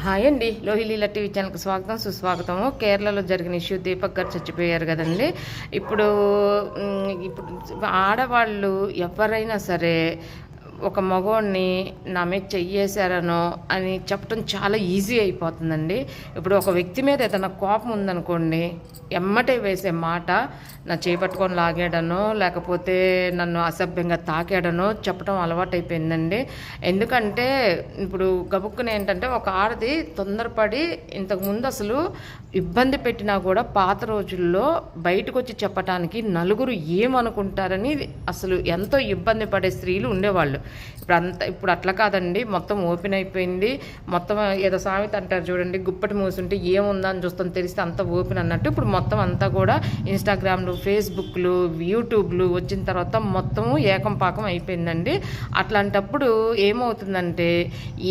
Hi అండి, లోహిలీల TV ఛానల్కి స్వాగతం సుస్వాగతము. కేరళలో జరిగిన ఇష్యూ దీపక్ గారు చచ్చిపోయారు కదండి. ఇప్పుడు ఆడవాళ్ళు ఎవరైనా సరే ఒక మగవాడిని నా మీద చెయ్యేశారనో అని చెప్పడం చాలా ఈజీ అయిపోతుందండి. ఇప్పుడు ఒక వ్యక్తి మీద ఏదైనా కోపం ఉందనుకోండి, ఎమ్మటే వేసే మాట నా చేపట్టుకొని లాగాడనో లేకపోతే నన్ను అసభ్యంగా తాకాడనో చెప్పడం అలవాటైపోయిందండి. ఎందుకంటే ఇప్పుడు గబుక్కున ఏంటంటే ఒక ఆడది తొందరపడి ఇంతకుముందు అసలు ఇబ్బంది పెట్టినా కూడా పాత రోజుల్లో బయటకు వచ్చి చెప్పటానికి నలుగురు ఏమనుకుంటారని అసలు ఎంతో ఇబ్బంది పడే స్త్రీలు ఉండేవాళ్ళు. ఇప్పుడు అట్లా కాదండి, మొత్తం ఓపెన్ అయిపోయింది. మొత్తం ఏదో సామెత అంటారు చూడండి, గుప్పటి మూసుంటే ఏముందా అని చూస్తాం తెలిస్తే అంత ఓపెన్ అన్నట్టు. ఇప్పుడు మొత్తం అంతా కూడా ఇన్స్టాగ్రామ్లు, ఫేస్బుక్లు, యూట్యూబ్లు వచ్చిన తర్వాత మొత్తము ఏకం పాకం అయిపోయిందండి. అట్లాంటప్పుడు ఏమవుతుందంటే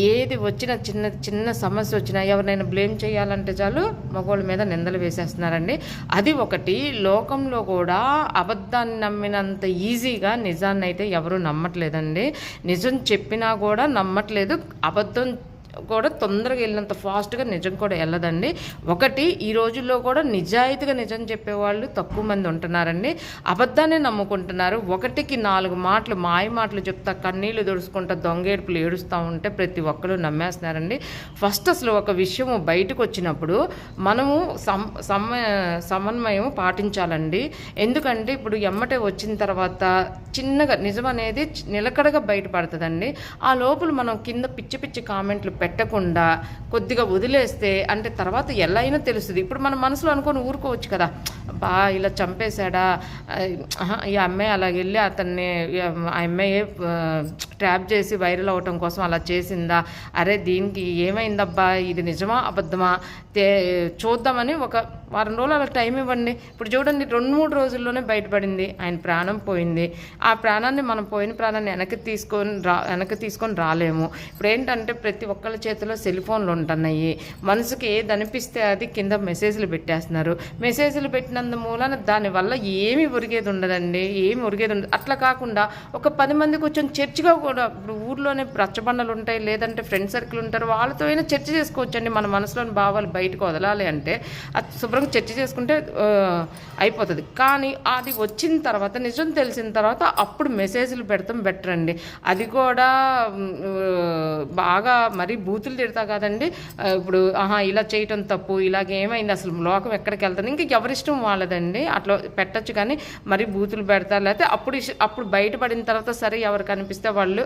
ఏది వచ్చిన చిన్న చిన్న సమస్య వచ్చినా ఎవరినైనా బ్లేమ్ చేయాలంటే చాలు మగవాళ్ళ మీద నిందలు వేసేస్తున్నారండి. అది ఒకటి. లోకంలో కూడా అబద్ధాన్ని నమ్మినంత ఈజీగా నిజాన్ని అయితే ఎవరు నమ్మట్లేదండి. నిజం చెప్పినా కూడా నమ్మట్లేదు, అబద్ధం కూడా తొందరగా వెళ్ళినంత ఫాస్ట్గా నిజం కూడా వెళ్ళదండి. ఒకటి, ఈ రోజుల్లో కూడా నిజాయితీగా నిజం చెప్పేవాళ్ళు తక్కువ మంది ఉంటున్నారండి. అబద్ధాన్ని నమ్ముకుంటున్నారు. ఒకటికి 4 మాటలు మాయ మాటలు చెప్తా కన్నీళ్లు దుడుచుకుంటా దొంగేడుపులు ఏడుస్తూ ఉంటే ప్రతి ఒక్కరు నమ్మేస్తున్నారండి. ఫస్ట్ అసలు ఒక విషయం బయటకు వచ్చినప్పుడు మనము సమన్వయం పాటించాలండి. ఎందుకంటే ఇప్పుడు ఎమ్మటే వచ్చిన తర్వాత చిన్నగా నిజం అనేది నిలకడగా బయటపడుతుందండి. ఆ లోపల మనం కింద పిచ్చి పిచ్చి కామెంట్లు పెట్టకుండా కొద్దిగా వదిలేస్తే అంటే తర్వాత ఎలా అయినా తెలుస్తుంది. ఇప్పుడు మన మనసులో అనుకొని ఊరుకోవచ్చు కదా, బా ఇలా చంపేశాడా, ఈ అమ్మాయి అలాగ వెళ్ళి అతన్ని ఆ అమ్మాయి ట్రాప్ చేసి వైరల్ అవటం కోసం అలా చేసిందా, అరే దీనికి ఏమైందబ్బా, ఇది నిజమా అబద్ధమా చూద్దామని ఒక వారం రోజులు అలా టైం ఇవ్వండి. ఇప్పుడు చూడండి 2-3 రోజుల్లోనే బయటపడింది, ఆయన ప్రాణం పోయింది. ఆ ప్రాణాన్ని మనం పోయిన ప్రాణాన్ని వెనక్కి తీసుకొని రాలేము. ఇప్పుడు ఏంటంటే ప్రతి ఒక్కళ్ళ చేతిలో సెల్ ఫోన్లు ఉంటున్నాయి. మనసుకి ఏది అనిపిస్తే అది కింద మెసేజ్లు పెట్టేస్తున్నారు. మెసేజ్లు పెట్టినందు మూలన దానివల్ల ఏమి ఒరిగేది ఉండదండి, ఏమి ఒరిగేది ఉండదు. అట్లా కాకుండా ఒక 10 మంది కూర్చొని చర్చగా కూడా, ఇప్పుడు ఊర్లోనే రచ్చబండలు ఉంటాయి, లేదంటే ఫ్రెండ్ సర్కిల్ ఉంటారు, వాళ్ళతో అయినా చర్చ చేసుకోవచ్చండి. మన మనసులోని భావాలు బయటకు వదలాలి అంటే అది శుభ్రంగా చర్చ చేసుకుంటే అయిపోతుంది. కానీ అది వచ్చిన తర్వాత నిజం తెలిసిన తర్వాత అప్పుడు మెసేజ్లు పెడతాం బెటర్ అండి. అది కూడా బాగా మరీ బూతులు తిడతా కాదండి. ఇప్పుడు ఇలా చేయటం తప్పు, ఇలాగేమైంది, అసలు లోకం ఎక్కడికి వెళ్తుంది, ఇంకా ఎవరిష్టం వాళ్ళదండి. అట్లా పెట్టచ్చు, కానీ మరీ బూతులు పెడతారు. లేకపోతే అప్పుడు బయటపడిన తర్వాత సరే ఎవరికి అనిపిస్తే వాళ్ళు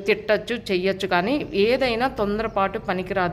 తిట్టచ్చు చెయ్యొచ్చు, కానీ ఏదైనా తొందరపాటు పనికిరాదండి.